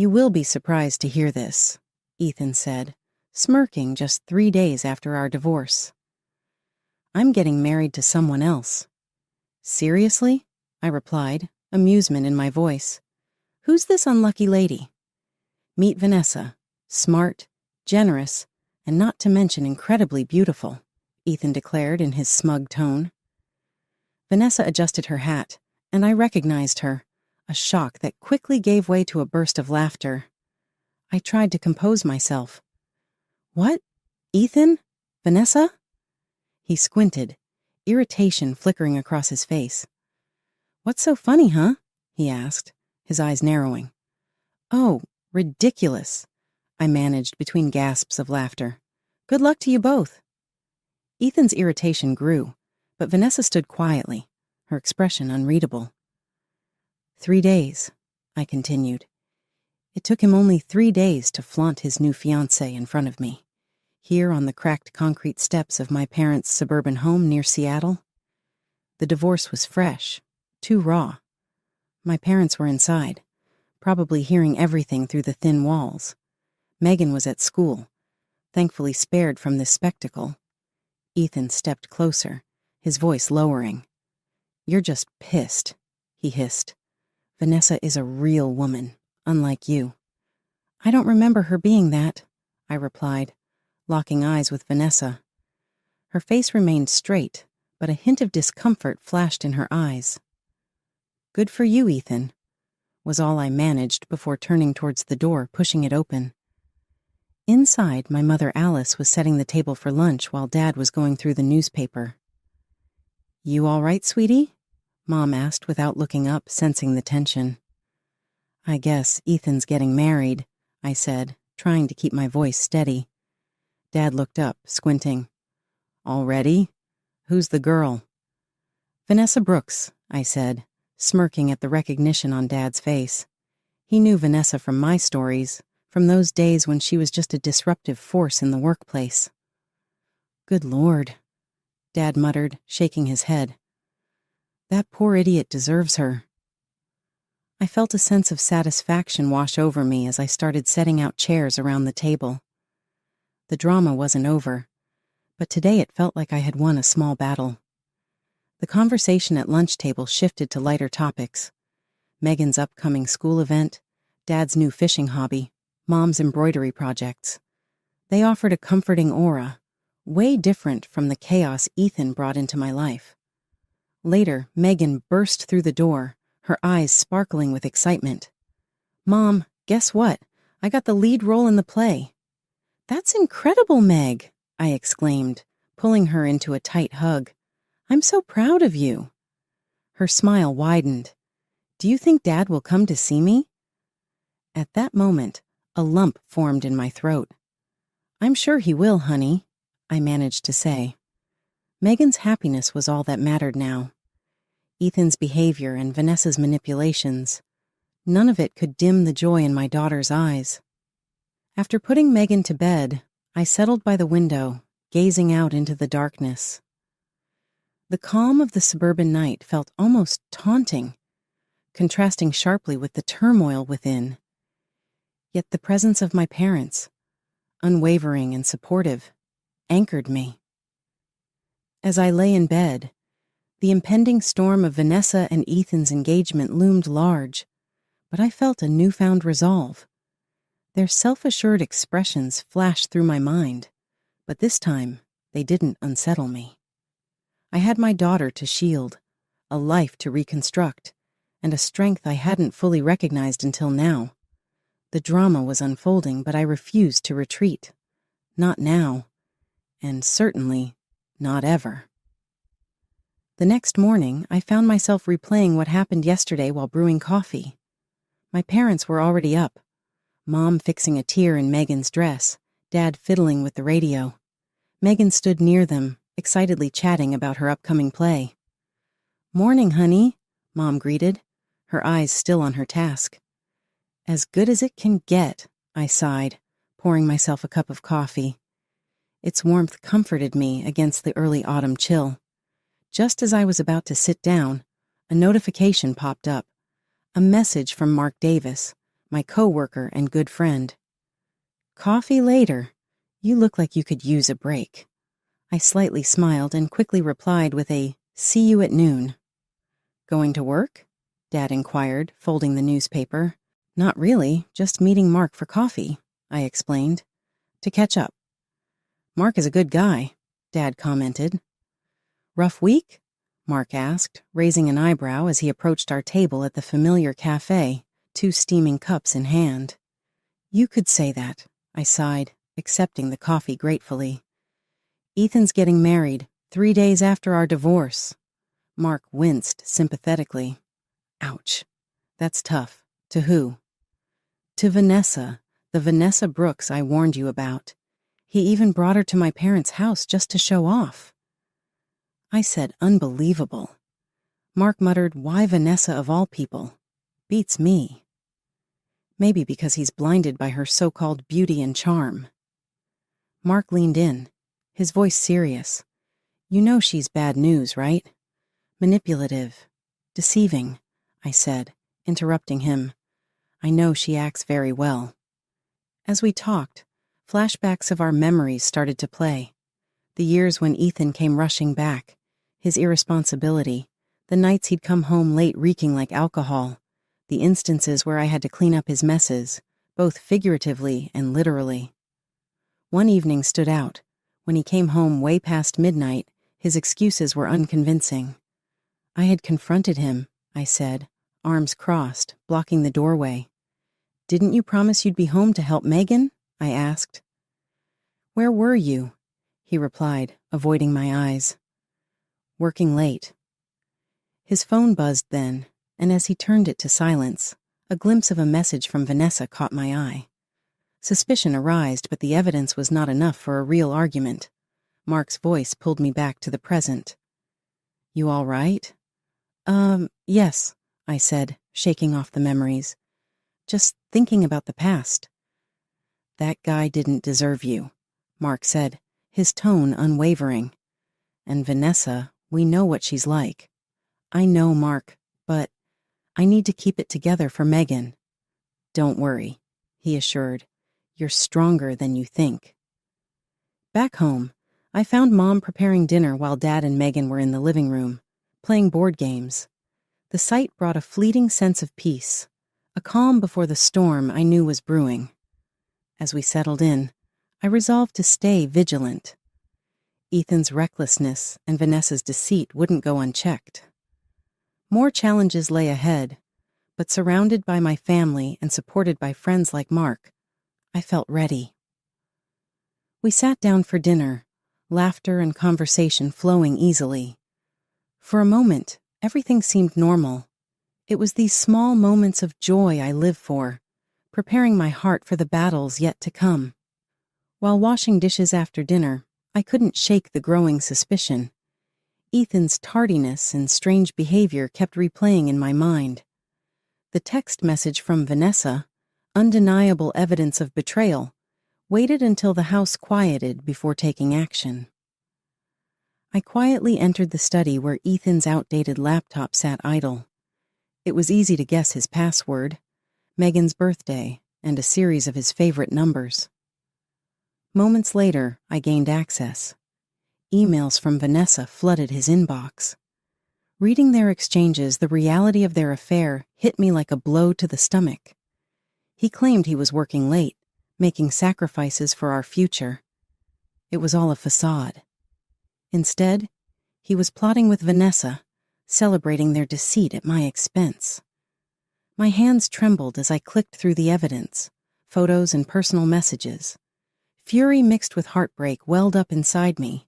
You will be surprised to hear this, Ethan said, smirking just 3 days after our divorce. I'm getting married to someone else. Seriously? I replied, amusement in my voice. Who's this unlucky lady? Meet Vanessa, smart, generous, and not to mention incredibly beautiful, Ethan declared in his smug tone. Vanessa adjusted her hat, and I recognized her, a shock that quickly gave way to a burst of laughter. I tried to compose myself. What? Ethan? Vanessa? He squinted, irritation flickering across his face. What's so funny, huh? He asked, his eyes narrowing. Oh, ridiculous, I managed between gasps of laughter. Good luck to you both. Ethan's irritation grew, but Vanessa stood quietly, her expression unreadable. 3 days, I continued. It took him only 3 days to flaunt his new fiancée in front of me, here on the cracked concrete steps of my parents' suburban home near Seattle. The divorce was fresh, too raw. My parents were inside, probably hearing everything through the thin walls. Megan was at school, thankfully spared from this spectacle. Ethan stepped closer, his voice lowering. You're just pissed, he hissed. Vanessa is a real woman, unlike you. I don't remember her being that, I replied, locking eyes with Vanessa. Her face remained straight, but a hint of discomfort flashed in her eyes. Good for you, Ethan, was all I managed before turning towards the door, pushing it open. Inside, my mother Alice was setting the table for lunch while Dad was going through the newspaper. You all right, sweetie? Mom asked without looking up, sensing the tension. I guess Ethan's getting married, I said, trying to keep my voice steady. Dad looked up, squinting. Already? Who's the girl? Vanessa Brooks, I said, smirking at the recognition on Dad's face. He knew Vanessa from my stories, from those days when she was just a disruptive force in the workplace. Good Lord, Dad muttered, shaking his head. That poor idiot deserves her. I felt a sense of satisfaction wash over me as I started setting out chairs around the table. The drama wasn't over, but today it felt like I had won a small battle. The conversation at lunch table shifted to lighter topics. Megan's upcoming school event, Dad's new fishing hobby, Mom's embroidery projects. They offered a comforting aura, way different from the chaos Ethan brought into my life. Later, Megan burst through the door, her eyes sparkling with excitement. Mom, guess what? I got the lead role in the play. That's incredible, Meg, I exclaimed, pulling her into a tight hug. I'm so proud of you. Her smile widened. Do you think Dad will come to see me? At that moment, a lump formed in my throat. I'm sure he will, honey, I managed to say. Megan's happiness was all that mattered now. Ethan's behavior and Vanessa's manipulations, none of it could dim the joy in my daughter's eyes. After putting Megan to bed, I settled by the window, gazing out into the darkness. The calm of the suburban night felt almost taunting, contrasting sharply with the turmoil within. Yet the presence of my parents, unwavering and supportive, anchored me. As I lay in bed, the impending storm of Vanessa and Ethan's engagement loomed large, but I felt a newfound resolve. Their self-assured expressions flashed through my mind, but this time they didn't unsettle me. I had my daughter to shield, a life to reconstruct, and a strength I hadn't fully recognized until now. The drama was unfolding, but I refused to retreat. Not now, and certainly not ever. The next morning, I found myself replaying what happened yesterday while brewing coffee. My parents were already up, Mom fixing a tear in Megan's dress, Dad fiddling with the radio. Megan stood near them, excitedly chatting about her upcoming play. Morning, honey, Mom greeted, her eyes still on her task. As good as it can get, I sighed, pouring myself a cup of coffee. Its warmth comforted me against the early autumn chill. Just as I was about to sit down, a notification popped up. A message from Mark Davis, my coworker and good friend. "Coffee later. You look like you could use a break." I slightly smiled and quickly replied with a "see you at noon." "Going to work?" Dad inquired, folding the newspaper. "Not really, just meeting Mark for coffee," I explained. "To catch up." "Mark is a good guy," Dad commented. "Rough week?" Mark asked, raising an eyebrow as he approached our table at the familiar cafe, 2 steaming cups in hand. "You could say that," I sighed, accepting the coffee gratefully. "Ethan's getting married, 3 days after our divorce." Mark winced sympathetically. "Ouch. That's tough. To who?" "To Vanessa, the Vanessa Brooks I warned you about. He even brought her to my parents' house just to show off." I said, "Unbelievable." Mark muttered, "Why Vanessa of all people? Beats me." "Maybe because he's blinded by her so-called beauty and charm." Mark leaned in, his voice serious. "You know she's bad news, right? Manipulative, deceiving," I said, interrupting him. "I know she acts very well." As we talked, flashbacks of our memories started to play. The years when Ethan came rushing back, his irresponsibility, the nights he'd come home late reeking like alcohol, the instances where I had to clean up his messes, both figuratively and literally. One evening stood out. When he came home way past midnight, his excuses were unconvincing. I had confronted him, I said, arms crossed, blocking the doorway. "Didn't you promise you'd be home to help Megan?" I asked. "Where were you?" he replied, avoiding my eyes. "Working late." His phone buzzed then, and as he turned it to silence, a glimpse of a message from Vanessa caught my eye. Suspicion arised, but the evidence was not enough for a real argument. Mark's voice pulled me back to the present. "You all right?" Yes," I said, shaking off the memories. "Just thinking about the past." "That guy didn't deserve you," Mark said, his tone unwavering. "And Vanessa, we know what she's like." "I know, Mark, but I need to keep it together for Megan." "Don't worry," he assured. "You're stronger than you think." Back home, I found Mom preparing dinner while Dad and Megan were in the living room, playing board games. The sight brought a fleeting sense of peace, a calm before the storm I knew was brewing. As we settled in, I resolved to stay vigilant. Ethan's recklessness and Vanessa's deceit wouldn't go unchecked. More challenges lay ahead, but surrounded by my family and supported by friends like Mark, I felt ready. We sat down for dinner, laughter and conversation flowing easily. For a moment, everything seemed normal. It was these small moments of joy I live for, preparing my heart for the battles yet to come. While washing dishes after dinner, I couldn't shake the growing suspicion. Ethan's tardiness and strange behavior kept replaying in my mind. The text message from Vanessa, undeniable evidence of betrayal, waited until the house quieted before taking action. I quietly entered the study where Ethan's outdated laptop sat idle. It was easy to guess his password, Megan's birthday, and a series of his favorite numbers. Moments later, I gained access. Emails from Vanessa flooded his inbox. Reading their exchanges, the reality of their affair hit me like a blow to the stomach. He claimed he was working late, making sacrifices for our future. It was all a facade. Instead, he was plotting with Vanessa, celebrating their deceit at my expense. My hands trembled as I clicked through the evidence, photos and personal messages. Fury mixed with heartbreak welled up inside me,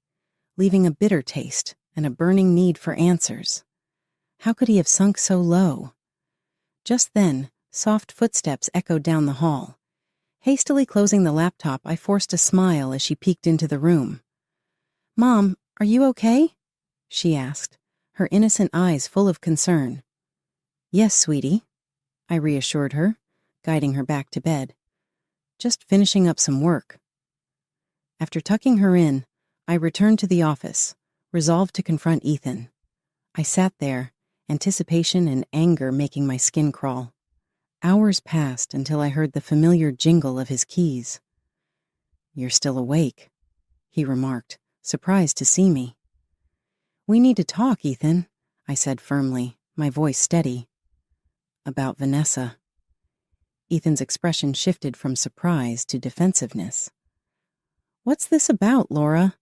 leaving a bitter taste and a burning need for answers. How could he have sunk so low? Just then, soft footsteps echoed down the hall. Hastily closing the laptop, I forced a smile as she peeked into the room. "Mom, are you okay?" she asked, her innocent eyes full of concern. "Yes, sweetie," I reassured her, guiding her back to bed. "Just finishing up some work." After tucking her in, I returned to the office, resolved to confront Ethan. I sat there, anticipation and anger making my skin crawl. Hours passed until I heard the familiar jingle of his keys. "You're still awake," he remarked, surprised to see me. "We need to talk, Ethan," I said firmly, my voice steady. "About Vanessa." Ethan's expression shifted from surprise to defensiveness. "What's this about, Laura?"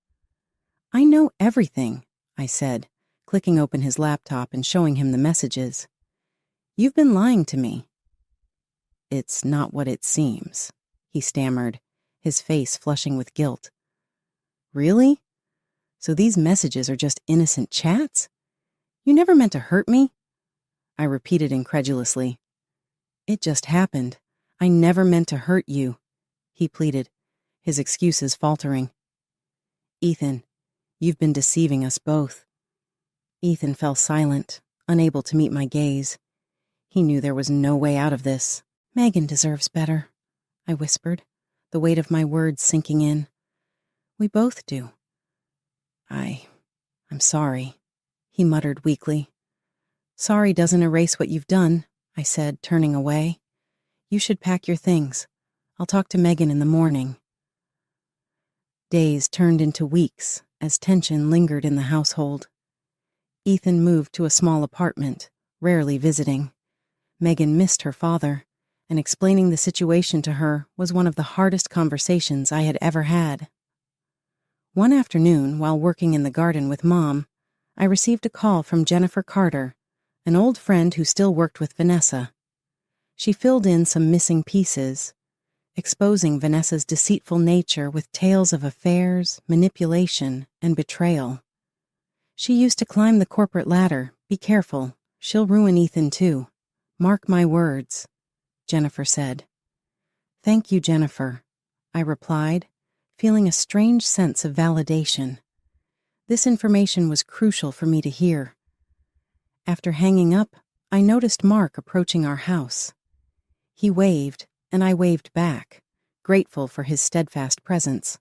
"I know everything," I said, clicking open his laptop and showing him the messages. "You've been lying to me." "It's not what it seems," he stammered, his face flushing with guilt. "Really? So these messages are just innocent chats? You never meant to hurt me?" I repeated incredulously. "It just happened. I never meant to hurt you," he pleaded, his excuses faltering. "Ethan, you've been deceiving us both." Ethan fell silent, unable to meet my gaze. He knew there was no way out of this. "Megan deserves better," I whispered, the weight of my words sinking in. "We both do." I'm sorry," he muttered weakly. "Sorry doesn't erase what you've done," I said, turning away. "You should pack your things. I'll talk to Megan in the morning." Days turned into weeks as tension lingered in the household. Ethan moved to a small apartment, rarely visiting. Megan missed her father, and explaining the situation to her was one of the hardest conversations I had ever had. One afternoon, while working in the garden with Mom, I received a call from Jennifer Carter, an old friend who still worked with Vanessa. She filled in some missing pieces, exposing Vanessa's deceitful nature with tales of affairs, manipulation, and betrayal. "She used to climb the corporate ladder. Be careful. She'll ruin Ethan too. Mark my words," Jennifer said. "Thank you, Jennifer," I replied, feeling a strange sense of validation. This information was crucial for me to hear. After hanging up, I noticed Mark approaching our house. He waved, and I waved back, grateful for his steadfast presence.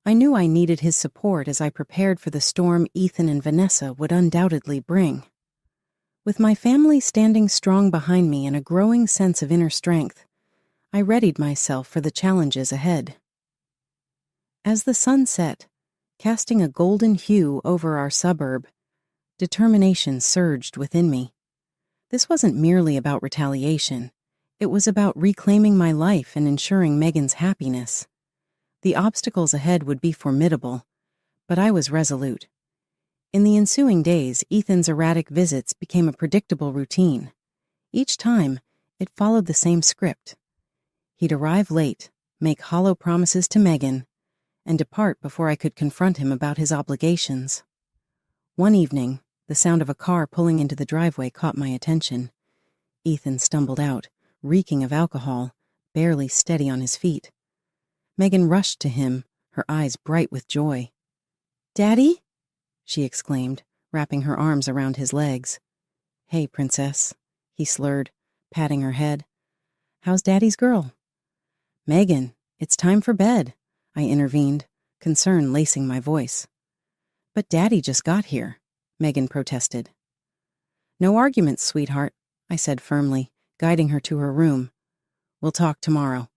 I knew I needed his support as I prepared for the storm Ethan and Vanessa would undoubtedly bring. With my family standing strong behind me and a growing sense of inner strength, I readied myself for the challenges ahead. As the sun set, casting a golden hue over our suburb, determination surged within me. This wasn't merely about retaliation. It was about reclaiming my life and ensuring Megan's happiness. The obstacles ahead would be formidable, but I was resolute. In the ensuing days, Ethan's erratic visits became a predictable routine. Each time, it followed the same script. He'd arrive late, make hollow promises to Megan, and depart before I could confront him about his obligations. One evening, the sound of a car pulling into the driveway caught my attention. Ethan stumbled out, reeking of alcohol, barely steady on his feet. Megan rushed to him, her eyes bright with joy. "Daddy?" she exclaimed, wrapping her arms around his legs. "Hey, princess," he slurred, patting her head. "How's Daddy's girl?" "Megan, it's time for bed," I intervened, concern lacing my voice. "But Daddy just got here," Megan protested. "No arguments, sweetheart," I said firmly, guiding her to her room. "We'll talk tomorrow."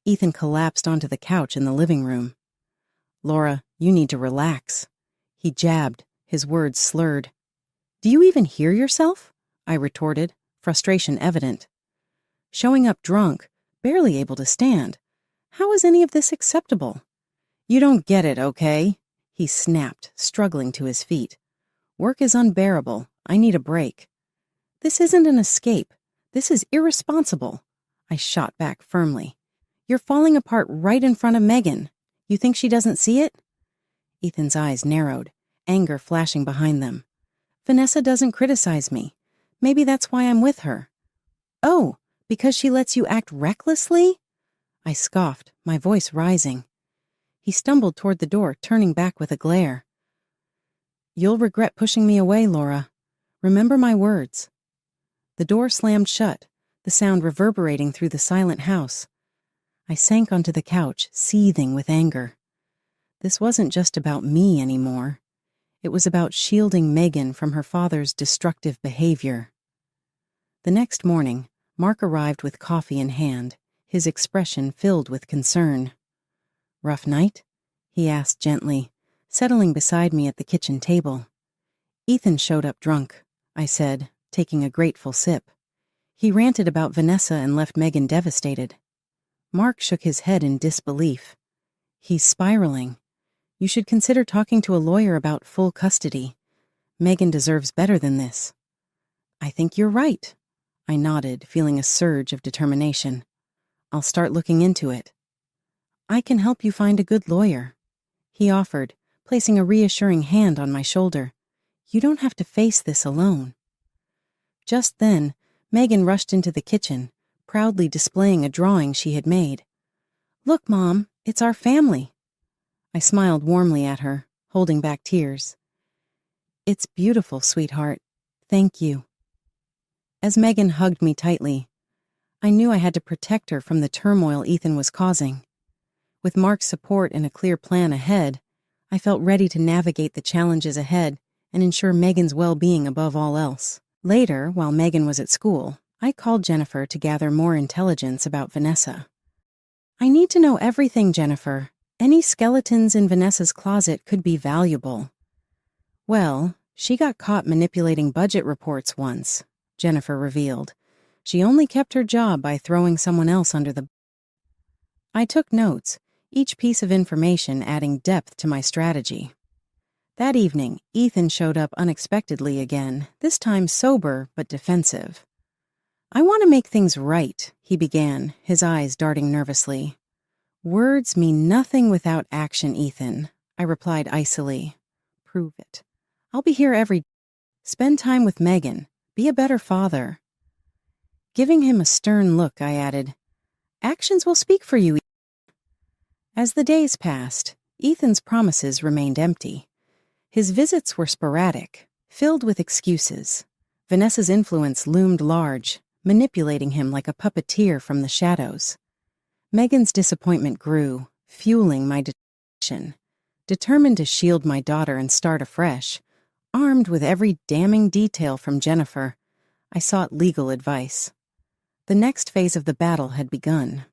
Ethan collapsed onto the couch in the living room. "Laura, you need to relax," he jabbed, his words slurred. "Do you even hear yourself?" I retorted, frustration evident. "Showing up drunk, barely able to stand. How is any of this acceptable?" "You don't get it, okay?" he snapped, struggling to his feet. "Work is unbearable. I need a break." "This isn't an escape. This is irresponsible," I shot back firmly. "You're falling apart right in front of Megan. You think she doesn't see it?" Ethan's eyes narrowed, anger flashing behind them. "Vanessa doesn't criticize me. Maybe that's why I'm with her." "Oh, because she lets you act recklessly?" I scoffed, my voice rising. He stumbled toward the door, turning back with a glare. "You'll regret pushing me away, Laura. Remember my words." The door slammed shut, the sound reverberating through the silent house. I sank onto the couch, seething with anger. This wasn't just about me anymore. It was about shielding Megan from her father's destructive behavior. The next morning, Mark arrived with coffee in hand, his expression filled with concern. "Rough night?" he asked gently, settling beside me at the kitchen table. "Ethan showed up drunk," I said, taking a grateful sip. "He ranted about Vanessa and left Megan devastated." Mark shook his head in disbelief. "He's spiraling. You should consider talking to a lawyer about full custody. Megan deserves better than this." "I think you're right," I nodded, feeling a surge of determination. "I'll start looking into it." "I can help you find a good lawyer," he offered, placing a reassuring hand on my shoulder. "You don't have to face this alone." Just then, Megan rushed into the kitchen, proudly displaying a drawing she had made. "Look, Mom, it's our family." I smiled warmly at her, holding back tears. "It's beautiful, sweetheart. Thank you." As Megan hugged me tightly, I knew I had to protect her from the turmoil Ethan was causing. With Mark's support and a clear plan ahead, I felt ready to navigate the challenges ahead and ensure Megan's well-being above all else. Later, while Megan was at school, I called Jennifer to gather more intelligence about Vanessa. "I need to know everything, Jennifer. Any skeletons in Vanessa's closet could be valuable." "Well, she got caught manipulating budget reports once," Jennifer revealed. "She only kept her job by throwing someone else under the..." I took notes, each piece of information adding depth to my strategy. That evening, Ethan showed up unexpectedly again, this time sober but defensive. "I want to make things right," he began, his eyes darting nervously. "Words mean nothing without action, Ethan," I replied icily. "Prove it. I'll be here every day. Spend time with Megan. Be a better father." Giving him a stern look, I added, "Actions will speak for you." As the days passed, Ethan's promises remained empty. His visits were sporadic, filled with excuses. Vanessa's influence loomed large, manipulating him like a puppeteer from the shadows. Megan's disappointment grew, fueling my determination. Determined to shield my daughter and start afresh, armed with every damning detail from Jennifer, I sought legal advice. The next phase of the battle had begun.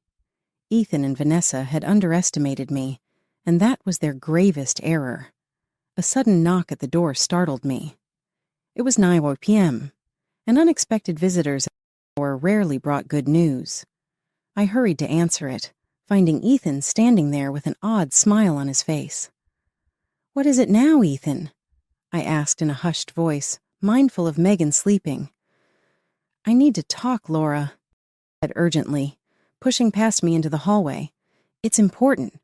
Ethan and Vanessa had underestimated me, and that was their gravest error. A sudden knock at the door startled me. It was 9 p.m., and unexpected visitors at the hour rarely brought good news. I hurried to answer it, finding Ethan standing there with an odd smile on his face. "What is it now, Ethan?" I asked in a hushed voice, mindful of Megan sleeping. "I need to talk, Laura," he said urgently, pushing past me into the hallway. "It's important."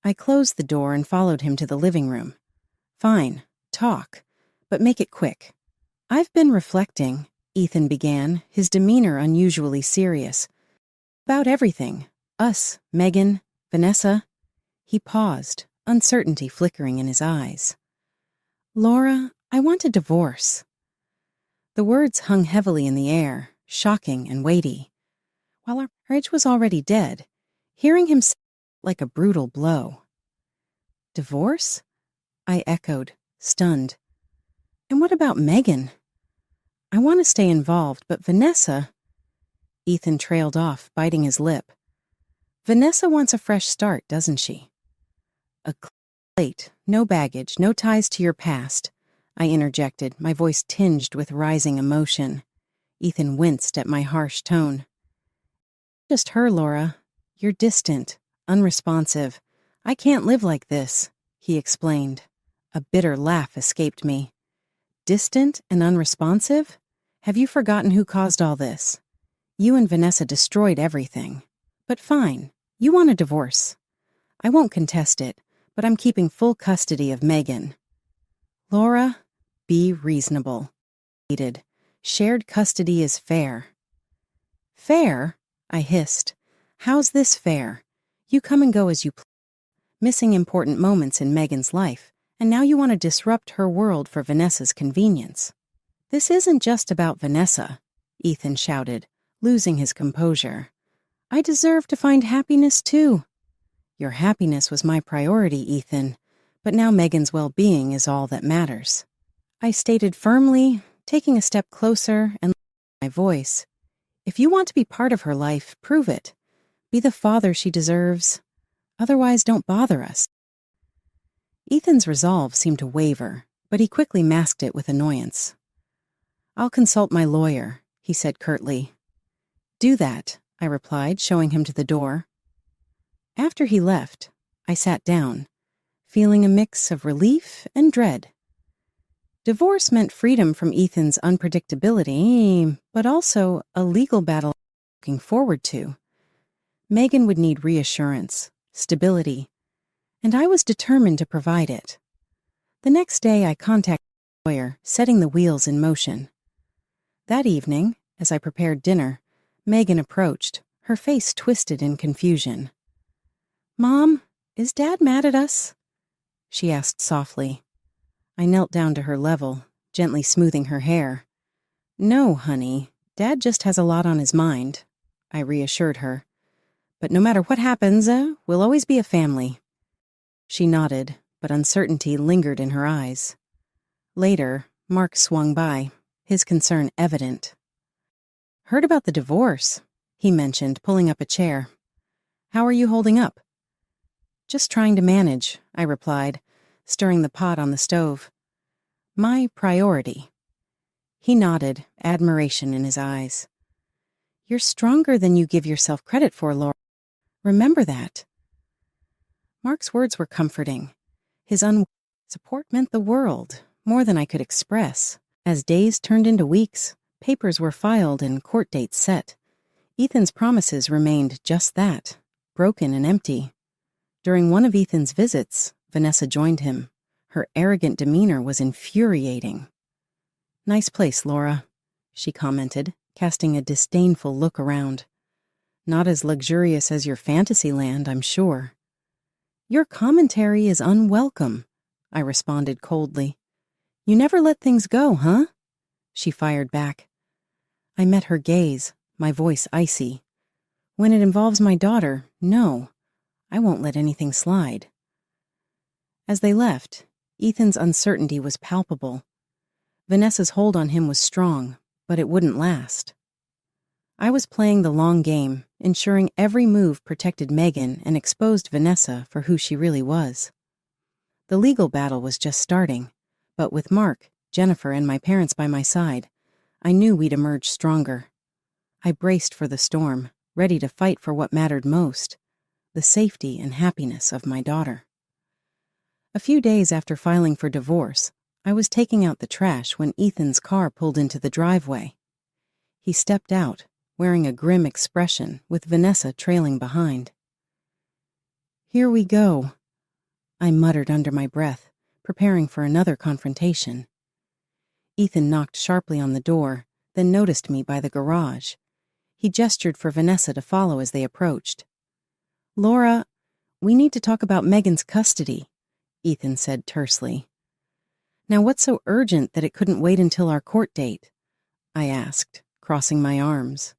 I closed the door and followed him to the living room. "Fine, talk, but make it quick." "I've been reflecting," Ethan began, his demeanor unusually serious. "About everything. Us, Megan, Vanessa." He paused, uncertainty flickering in his eyes. "Laura, I want a divorce." The words hung heavily in the air, shocking and weighty. While our marriage was already dead, hearing him say it like a brutal blow. "Divorce?" I echoed, stunned. "And what about Megan?" "I want to stay involved, but Vanessa..." Ethan trailed off, biting his lip. "Vanessa wants a fresh start, doesn't she?" "A clean slate, no baggage, no ties to your past," I interjected, my voice tinged with rising emotion. Ethan winced at my harsh tone. "Just her, Laura. You're distant, unresponsive. I can't live like this," he explained. A bitter laugh escaped me. "Distant and unresponsive? Have you forgotten who caused all this? You and Vanessa destroyed everything. But fine, you want a divorce. I won't contest it, but I'm keeping full custody of Megan." "Laura, be reasonable." "Shared custody is fair." "Fair?" I hissed. "How's this fair? You come and go as you please, missing important moments in Megan's life, and now you want to disrupt her world for Vanessa's convenience." "This isn't just about Vanessa," Ethan shouted, losing his composure. "I deserve to find happiness too." "Your happiness was my priority, Ethan, but now Megan's well-being is all that matters," I stated firmly, taking a step closer and lowering my voice. If you want to be part of her life, prove it. Be the father she deserves. Otherwise, don't bother us. Ethan's resolve seemed to waver, but he quickly masked it with annoyance. I'll consult my lawyer, he said curtly. Do that, I replied, showing him to the door. After he left, I sat down, feeling a mix of relief and dread. Divorce meant freedom from Ethan's unpredictability, but also a legal battle looking forward to. Megan would need reassurance, stability, and I was determined to provide it. The next day, I contacted the lawyer, setting the wheels in motion. That evening, as I prepared dinner, Megan approached, her face twisted in confusion. Mom, is Dad mad at us? She asked softly. I knelt down to her level, gently smoothing her hair. No, honey, Dad just has a lot on his mind, I reassured her. But no matter what happens, we'll always be a family. She nodded, but uncertainty lingered in her eyes. Later, Mark swung by, his concern evident. Heard about the divorce, he mentioned, pulling up a chair. How are you holding up? Just trying to manage, I replied, stirring the pot on the stove. My priority. He nodded, admiration in his eyes. You're stronger than you give yourself credit for, Laura. Remember that. Mark's words were comforting. His support meant the world, more than I could express. As days turned into weeks, papers were filed and court dates set. Ethan's promises remained just that, broken and empty. During one of Ethan's visits, Vanessa joined him. Her arrogant demeanor was infuriating. Nice place, Laura, she commented, casting a disdainful look around. Not as luxurious as your fantasy land, I'm sure. Your commentary is unwelcome, I responded coldly. You never let things go, huh? She fired back. I met her gaze, my voice icy. When it involves my daughter, no, I won't let anything slide. As they left, Ethan's uncertainty was palpable. Vanessa's hold on him was strong, but it wouldn't last. I was playing the long game, ensuring every move protected Megan and exposed Vanessa for who she really was. The legal battle was just starting, but with Mark, Jennifer, and my parents by my side, I knew we'd emerge stronger. I braced for the storm, ready to fight for what mattered most, the safety and happiness of my daughter. A few days after filing for divorce, I was taking out the trash when Ethan's car pulled into the driveway. He stepped out, wearing a grim expression, with Vanessa trailing behind. Here we go, I muttered under my breath, preparing for another confrontation. Ethan knocked sharply on the door, then noticed me by the garage. He gestured for Vanessa to follow as they approached. Laura, we need to talk about Megan's custody, Ethan said tersely. Now what's so urgent that it couldn't wait until our court date? I asked, crossing my arms.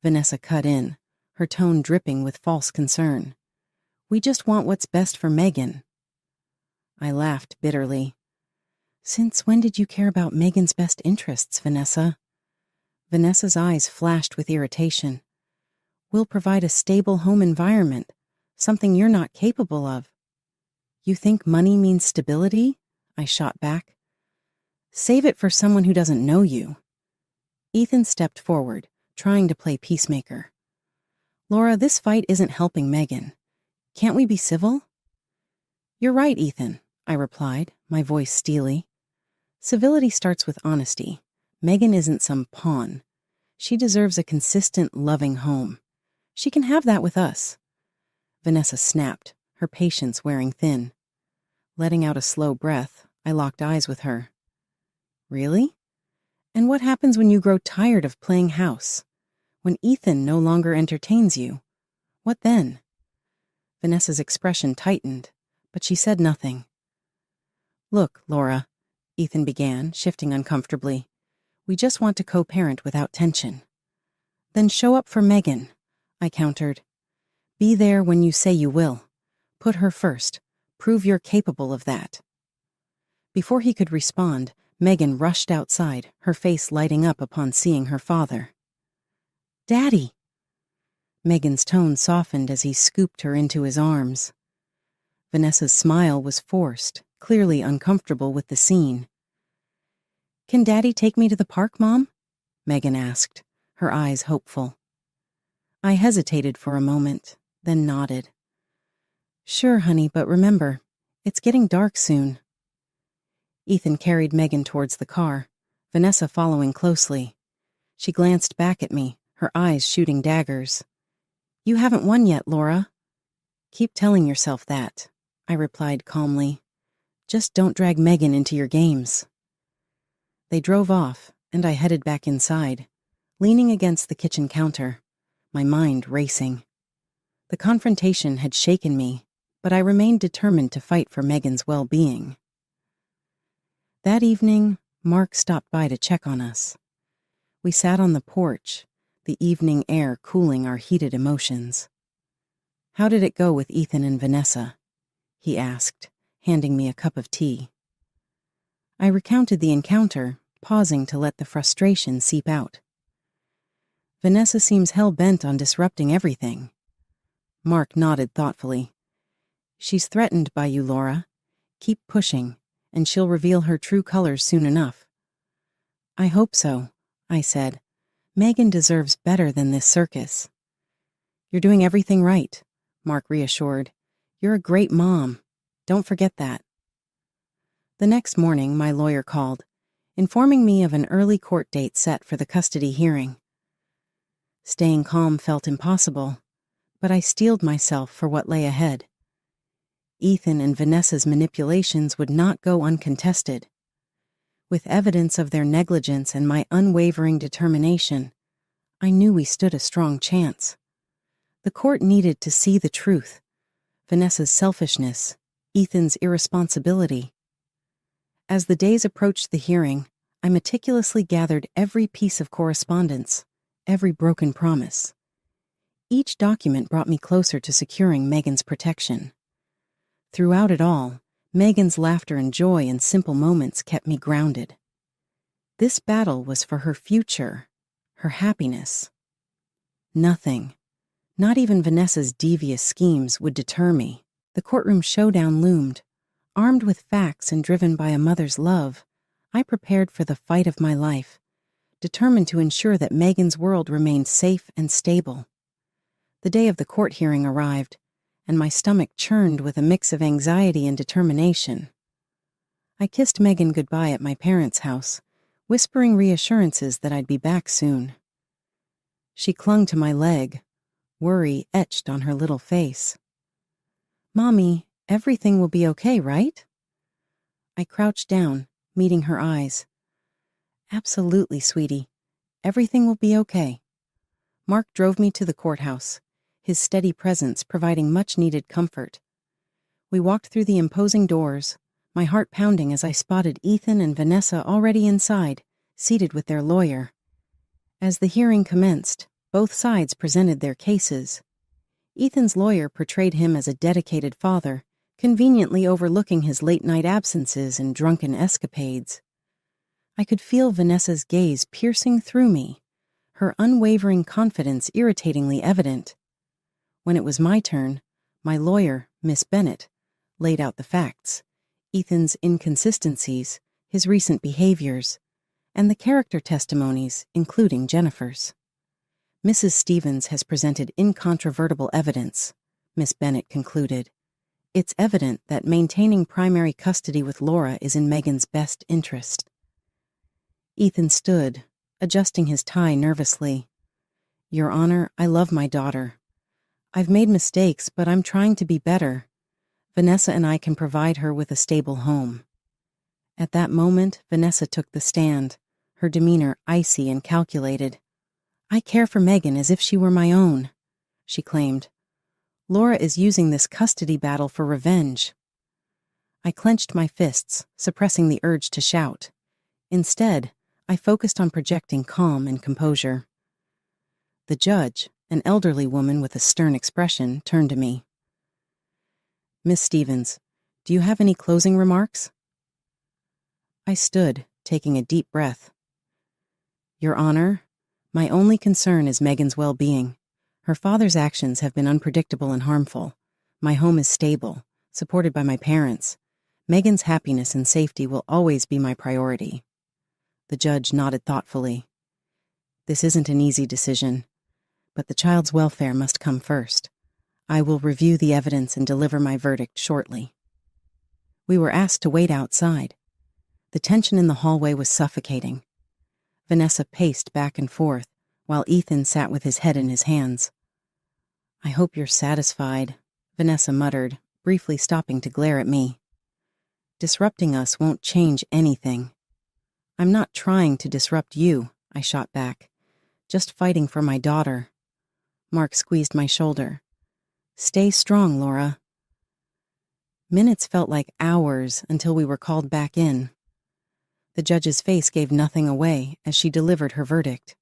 Vanessa cut in, her tone dripping with false concern. We just want what's best for Megan. I laughed bitterly. Since when did you care about Megan's best interests, Vanessa? Vanessa's eyes flashed with irritation. We'll provide a stable home environment, something you're not capable of. You think money means stability? I shot back. Save it for someone who doesn't know you. Ethan stepped forward, trying to play peacemaker. Laura, this fight isn't helping Megan. Can't we be civil? You're right, Ethan, I replied, my voice steely. Civility starts with honesty. Megan isn't some pawn. She deserves a consistent, loving home. She can have that with us. Vanessa snapped, her patience wearing thin. Letting out a slow breath, I locked eyes with her. Really? And what happens when you grow tired of playing house? When Ethan no longer entertains you? What then? Vanessa's expression tightened, but she said nothing. Look, Laura, Ethan began, shifting uncomfortably. We just want to co-parent without tension. Then show up for Megan, I countered. Be there when you say you will. Put her first. Prove you're capable of that. Before he could respond, Megan rushed outside, her face lighting up upon seeing her father. Daddy! Megan's tone softened as he scooped her into his arms. Vanessa's smile was forced, clearly uncomfortable with the scene. Can Daddy take me to the park, Mom? Megan asked, her eyes hopeful. I hesitated for a moment, then nodded. Sure, honey, but remember, it's getting dark soon. Ethan carried Megan towards the car, Vanessa following closely. She glanced back at me, her eyes shooting daggers. You haven't won yet, Laura. Keep telling yourself that, I replied calmly. Just don't drag Megan into your games. They drove off, and I headed back inside, leaning against the kitchen counter, my mind racing. The confrontation had shaken me, but I remained determined to fight for Megan's well-being. That evening, Mark stopped by to check on us. We sat on the porch, the evening air cooling our heated emotions. How did it go with Ethan and Vanessa? He asked, handing me a cup of tea. I recounted the encounter, pausing to let the frustration seep out. Vanessa seems hell-bent on disrupting everything. Mark nodded thoughtfully. She's threatened by you, Laura. Keep pushing, and she'll reveal her true colors soon enough. I hope so, I said. Megan deserves better than this circus. You're doing everything right, Mark reassured. You're a great mom. Don't forget that. The next morning, my lawyer called, informing me of an early court date set for the custody hearing. Staying calm felt impossible, but I steeled myself for what lay ahead. Ethan and Vanessa's manipulations would not go uncontested. With evidence of their negligence and my unwavering determination, I knew we stood a strong chance. The court needed to see the truth, Vanessa's selfishness, Ethan's irresponsibility. As the days approached the hearing, I meticulously gathered every piece of correspondence, every broken promise. Each document brought me closer to securing Megan's protection. Throughout it all, Megan's laughter and joy in simple moments kept me grounded. This battle was for her future, her happiness. Nothing, not even Vanessa's devious schemes, would deter me. The courtroom showdown loomed. Armed with facts and driven by a mother's love, I prepared for the fight of my life, determined to ensure that Megan's world remained safe and stable. The day of the court hearing arrived, and my stomach churned with a mix of anxiety and determination. I kissed Megan goodbye at my parents' house, whispering reassurances that I'd be back soon. She clung to my leg, worry etched on her little face. Mommy, everything will be okay, right? I crouched down, meeting her eyes. Absolutely, sweetie. Everything will be okay. Mark drove me to the courthouse, his steady presence providing much-needed comfort. We walked through the imposing doors, my heart pounding as I spotted Ethan and Vanessa already inside, seated with their lawyer. As the hearing commenced, both sides presented their cases. Ethan's lawyer portrayed him as a dedicated father, conveniently overlooking his late-night absences and drunken escapades. I could feel Vanessa's gaze piercing through me, her unwavering confidence irritatingly evident. When it was my turn, my lawyer, Miss Bennett, laid out the facts, Ethan's inconsistencies, his recent behaviors, and the character testimonies, including Jennifer's. Mrs. Stevens has presented incontrovertible evidence, Miss Bennett concluded. It's evident that maintaining primary custody with Laura is in Megan's best interest. Ethan stood, adjusting his tie nervously. Your Honor, I love my daughter. I've made mistakes, but I'm trying to be better. Vanessa and I can provide her with a stable home. At that moment, Vanessa took the stand, her demeanor icy and calculated. I care for Megan as if she were my own, she claimed. Laura is using this custody battle for revenge. I clenched my fists, suppressing the urge to shout. Instead, I focused on projecting calm and composure. The judge, an elderly woman with a stern expression, turned to me. Miss Stevens, do you have any closing remarks? I stood, taking a deep breath. Your Honor, My only concern is Megan's well-being. Her father's actions have been unpredictable and harmful. My home is stable, supported by my parents. Megan's happiness and safety will always be my priority. The judge nodded thoughtfully. This isn't an easy decision, but the child's welfare must come first. I will review the evidence and deliver my verdict shortly. We were asked to wait outside. The tension in the hallway was suffocating. Vanessa paced back and forth, while Ethan sat with his head in his hands. I hope you're satisfied, Vanessa muttered, briefly stopping to glare at me. Disrupting us won't change anything. I'm not trying to disrupt you, I shot back. Just fighting for my daughter. Mark squeezed my shoulder. Stay strong, Laura. Minutes felt like hours until we were called back in. The judge's face gave nothing away as she delivered her verdict.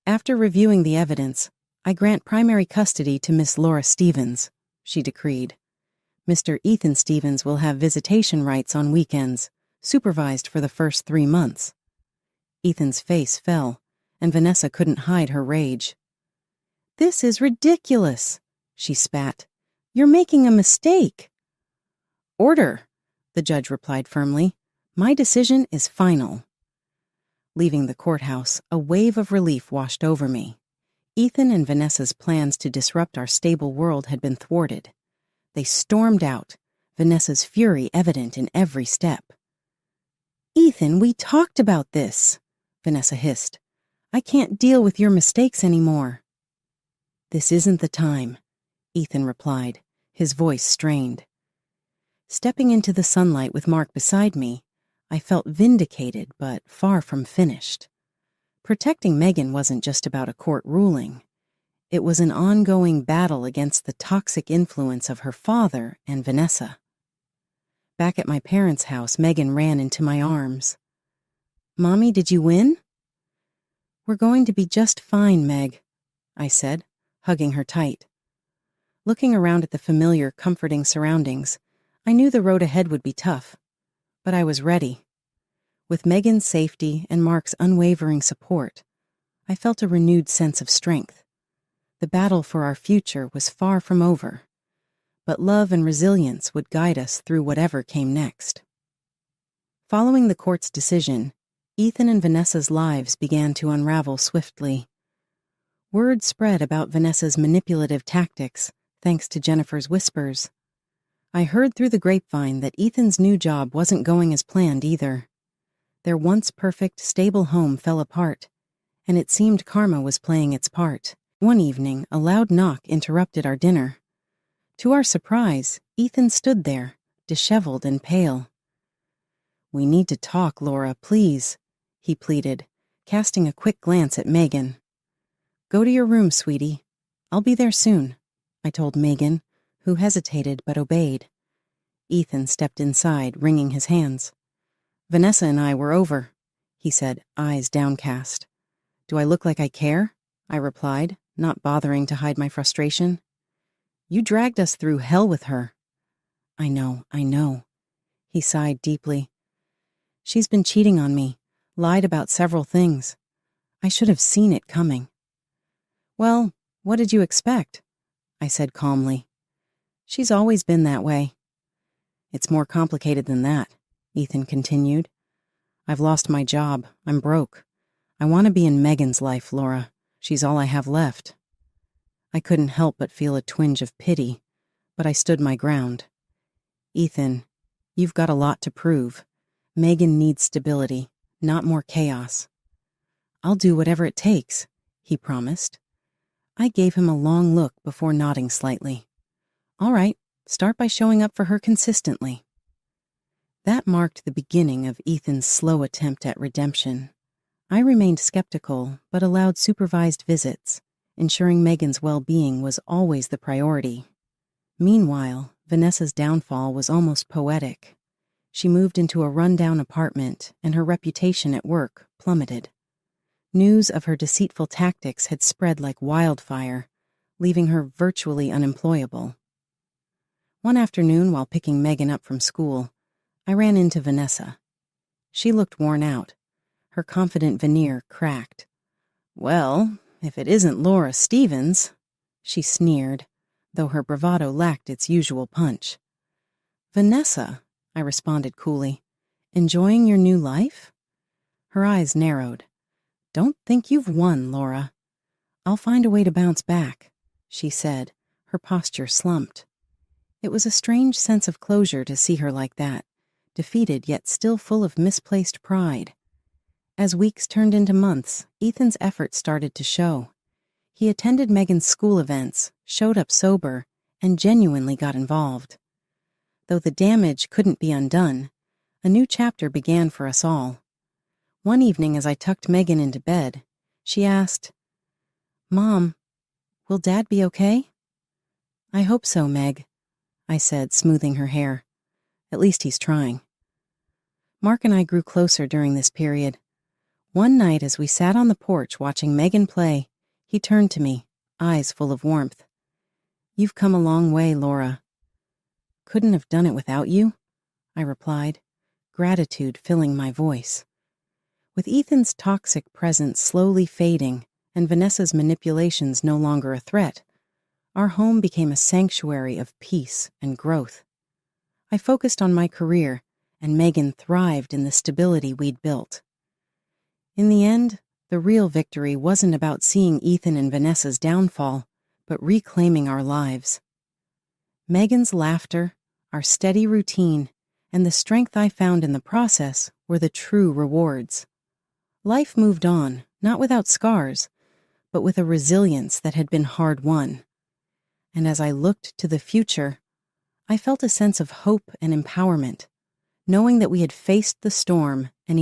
After reviewing the evidence, I grant primary custody to Miss Laura Stevens, she decreed. Mr. Ethan Stevens will have visitation rights on weekends, supervised for the first 3 months. Ethan's face fell, and Vanessa couldn't hide her rage. This is ridiculous, she spat. You're making a mistake. Order, the judge replied firmly. My decision is final. Leaving the courthouse, a wave of relief washed over me. Ethan and Vanessa's plans to disrupt our stable world had been thwarted. They stormed out, Vanessa's fury evident in every step. Ethan, we talked about this, Vanessa hissed. I can't deal with your mistakes anymore. This isn't the time, Ethan replied, his voice strained. Stepping into the sunlight with Mark beside me, I felt vindicated but far from finished. Protecting Megan wasn't just about a court ruling. It was an ongoing battle against the toxic influence of her father and Vanessa. Back at my parents' house, Megan ran into my arms. Mommy, did you win? We're going to be just fine, Meg, I said, hugging her tight. Looking around at the familiar, comforting surroundings, I knew the road ahead would be tough, but I was ready. With Megan's safety and Mark's unwavering support, I felt a renewed sense of strength. The battle for our future was far from over, but love and resilience would guide us through whatever came next. Following the court's decision, Ethan and Vanessa's lives began to unravel swiftly. Word spread about Vanessa's manipulative tactics, thanks to Jennifer's whispers. I heard through the grapevine that Ethan's new job wasn't going as planned either. Their once perfect, stable home fell apart, and it seemed karma was playing its part. One evening, a loud knock interrupted our dinner. To our surprise, Ethan stood there, disheveled and pale. We need to talk, Laura, please, he pleaded, casting a quick glance at Megan. Go to your room, sweetie. I'll be there soon, I told Megan, who hesitated but obeyed. Ethan stepped inside, wringing his hands. Vanessa and I were over, he said, eyes downcast. Do I look like I care? I replied, not bothering to hide my frustration. You dragged us through hell with her. I know. He sighed deeply. She's been cheating on me, lied about several things. I should have seen it coming. Well, what did you expect? I said calmly. She's always been that way. It's more complicated than that, Ethan continued. I've lost my job. I'm broke. I want to be in Megan's life, Laura. She's all I have left. I couldn't help but feel a twinge of pity, but I stood my ground. Ethan, you've got a lot to prove. Megan needs stability, not more chaos. I'll do whatever it takes, he promised. I gave him a long look before nodding slightly. All right, start by showing up for her consistently. That marked the beginning of Ethan's slow attempt at redemption. I remained skeptical, but allowed supervised visits, ensuring Megan's well-being was always the priority. Meanwhile, Vanessa's downfall was almost poetic. She moved into a rundown apartment, and her reputation at work plummeted. News of her deceitful tactics had spread like wildfire, leaving her virtually unemployable. One afternoon, while picking Megan up from school, I ran into Vanessa. She looked worn out, her confident veneer cracked. Well, if it isn't Laura Stevens, she sneered, though her bravado lacked its usual punch. Vanessa, I responded coolly. Enjoying your new life? Her eyes narrowed. Don't think you've won, Laura. I'll find a way to bounce back, she said, her posture slumped. It was a strange sense of closure to see her like that, defeated yet still full of misplaced pride. As weeks turned into months, Ethan's efforts started to show. He attended Megan's school events, showed up sober, and genuinely got involved. Though the damage couldn't be undone, a new chapter began for us all. One evening as I tucked Megan into bed, she asked, "Mom, will Dad be okay?" "I hope so, Meg," I said, smoothing her hair. "At least he's trying." Mark and I grew closer during this period. One night as we sat on the porch watching Megan play, he turned to me, eyes full of warmth. "You've come a long way, Laura." "Couldn't have done it without you," I replied, gratitude filling my voice. With Ethan's toxic presence slowly fading and Vanessa's manipulations no longer a threat, our home became a sanctuary of peace and growth. I focused on my career, and Megan thrived in the stability we'd built. In the end, the real victory wasn't about seeing Ethan and Vanessa's downfall, but reclaiming our lives. Megan's laughter, our steady routine, and the strength I found in the process were the true rewards. Life moved on, not without scars, but with a resilience that had been hard-won. And as I looked to the future, I felt a sense of hope and empowerment, knowing that we had faced the storm and